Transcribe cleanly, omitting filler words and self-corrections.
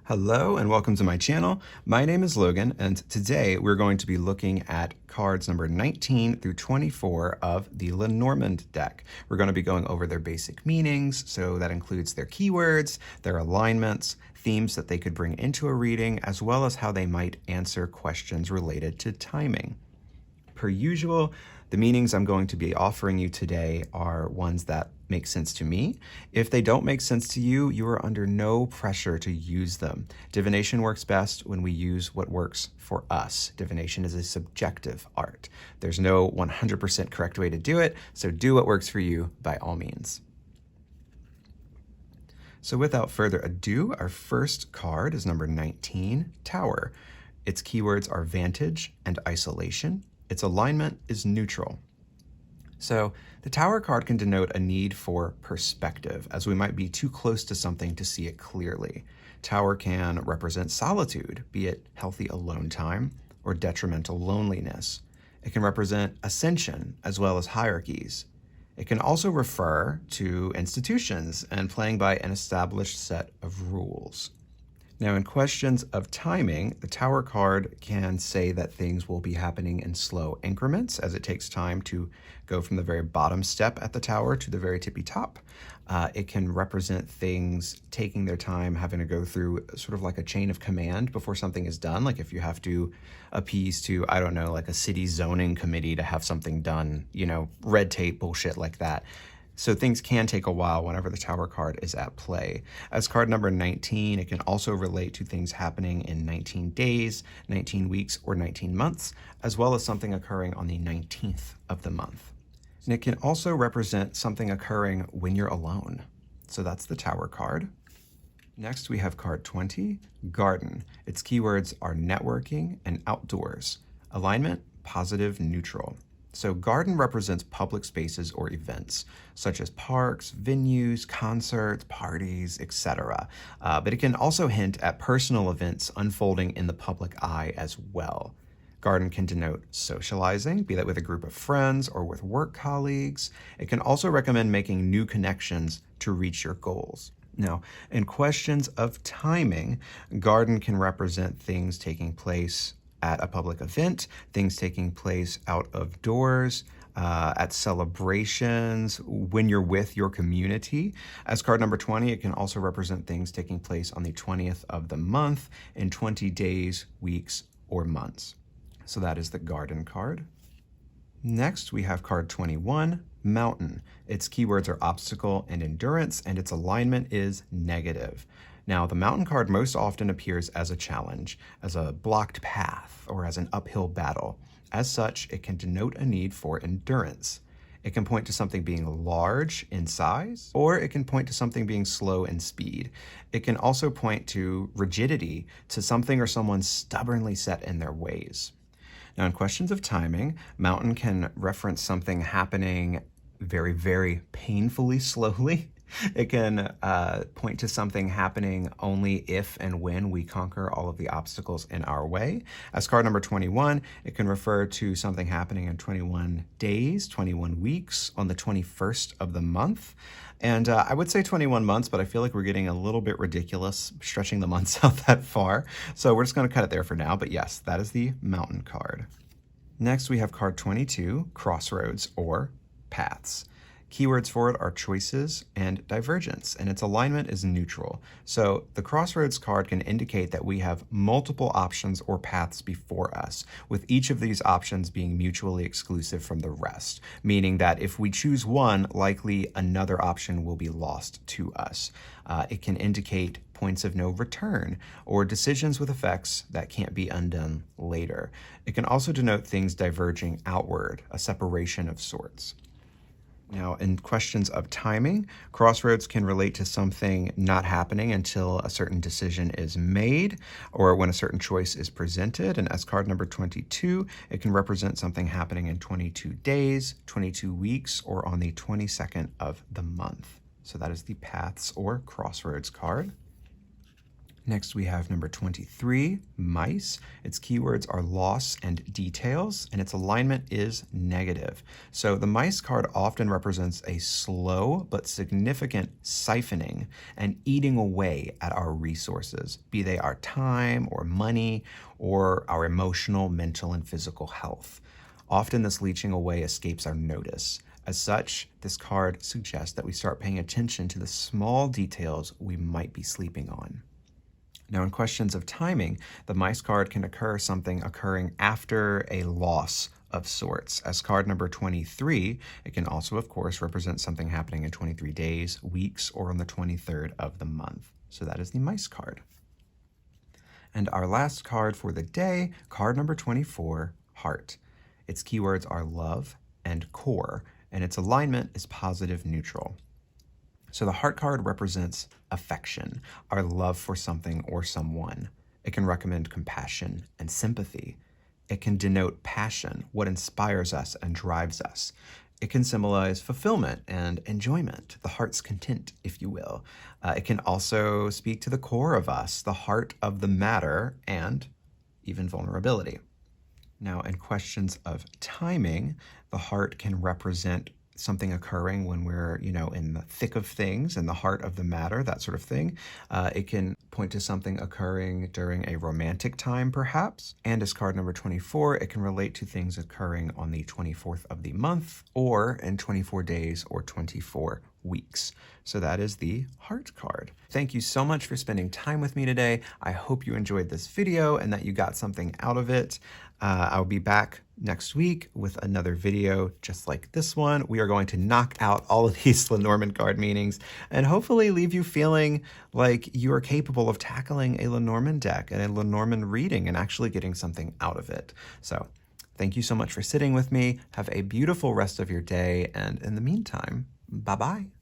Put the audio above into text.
Hello and welcome to my channel. My name is Logan, and today we're going to be looking at cards number 19 through 24 of the Lenormand deck. We're going to be going over their basic meanings, so that includes their keywords, their alignments, themes that they could bring into a reading, as well as how they might answer questions related to timing. Per usual, the meanings I'm going to be offering you today are ones that make sense to me. If they don't make sense to you, you are under no pressure to use them. Divination works best when we use what works for us. Divination is a subjective art. There's no 100% correct way to do it, so do what works for you by all means. So without further ado, our first card is number 19, Tower. Its keywords are vantage and isolation. Its alignment is neutral. So the Tower card can denote a need for perspective, as we might be too close to something to see it clearly. Tower can represent solitude, be it healthy alone time or detrimental loneliness. It can represent ascension as well as hierarchies. It can also refer to institutions and playing by an established set of rules. Now, in questions of timing, the Tower card can say that things will be happening in slow increments as it takes time to go from the very bottom step at the tower to the very tippy top. It can represent things taking their time, having to go through sort of like a chain of command before something is done. Like if you have to appease to, I don't know, like a city zoning committee to have something done, red tape bullshit like that. So things can take a while whenever the Tower card is at play. As card number 19, it can also relate to things happening in 19 days, 19 weeks, or 19 months, as well as something occurring on the 19th of the month. And it can also represent something occurring when you're alone. So that's the Tower card. Next, we have card 20, Garden. Its keywords are networking and outdoors. Alignment, positive, neutral. So garden represents public spaces or events, such as parks, venues, concerts, parties, etc. But it can also hint at personal events unfolding in the public eye as well. Garden can denote socializing, be that with a group of friends or with work colleagues. It can also recommend making new connections to reach your goals. Now, in questions of timing, garden can represent things taking place at a public event, things taking place out of doors, at celebrations, when you're with your community. As card number 20, it can also represent things taking place on the 20th of the month in 20 days, weeks, or months. So that is the Garden card. Next, we have card 21, Mountain. Its keywords are obstacle and endurance, and its alignment is negative. Now, the Mountain card most often appears as a challenge, as a blocked path, or as an uphill battle. As such, it can denote a need for endurance. It can point to something being large in size, or it can point to something being slow in speed. It can also point to rigidity, to something or someone stubbornly set in their ways. Now, in questions of timing, Mountain can reference something happening very, very painfully slowly. It can point to something happening only if and when we conquer all of the obstacles in our way. As card number 21, it can refer to something happening in 21 days, 21 weeks, on the 21st of the month. And I would say 21 months, but I feel like we're getting a little bit ridiculous stretching the months out that far. So we're just going to cut it there for now. But yes, that is the Mountain card. Next, we have card 22, Crossroads, or Paths. Keywords for it are choices and divergence, and its alignment is neutral. So the Crossroads card can indicate that we have multiple options or paths before us, with each of these options being mutually exclusive from the rest, meaning that if we choose one, likely another option will be lost to us. It can indicate points of no return, or decisions with effects that can't be undone later. It can also denote things diverging outward, a separation of sorts. Now, in questions of timing, Crossroads can relate to something not happening until a certain decision is made or when a certain choice is presented. And as card number 22, it can represent something happening in 22 days, 22 weeks, or on the 22nd of the month. So that is the Paths or Crossroads card. Next, we have number 23, mice. Its keywords are loss and details, and its alignment is negative. So the mice card often represents a slow but significant siphoning and eating away at our resources, be they our time or money or our emotional, mental, and physical health. Often this leeching away escapes our notice. As such, this card suggests that we start paying attention to the small details we might be sleeping on. Now, in questions of timing, the mice card can occur something occurring after a loss of sorts. As card number 23, it can also, of course, represent something happening in 23 days, weeks, or on the 23rd of the month. So that is the mice card. And our last card for the day, card number 24, heart. Its keywords are love and core, and its alignment is positive neutral. So the heart card represents affection, our love for something or someone. It can recommend compassion and sympathy. It can denote passion, what inspires us and drives us. It can symbolize fulfillment and enjoyment, the heart's content, if you will. It can also speak to the core of us, the heart of the matter, and even vulnerability. Now, in questions of timing, the heart can represent something occurring when we're, in the thick of things, in the heart of the matter, that sort of thing. It can point to something occurring during a romantic time, perhaps. And as card number 24, it can relate to things occurring on the 24th of the month or in 24 days or 24 weeks. So that is the heart card. Thank you so much for spending time with me today. I hope you enjoyed this video and that you got something out of it. I'll be back next week with another video just like this one. We are going to knock out all of these Lenormand card meanings and hopefully leave you feeling like you are capable of tackling a Lenormand deck and a Lenormand reading and actually getting something out of it. So thank you so much for sitting with me. Have a beautiful rest of your day. And in the meantime, bye-bye.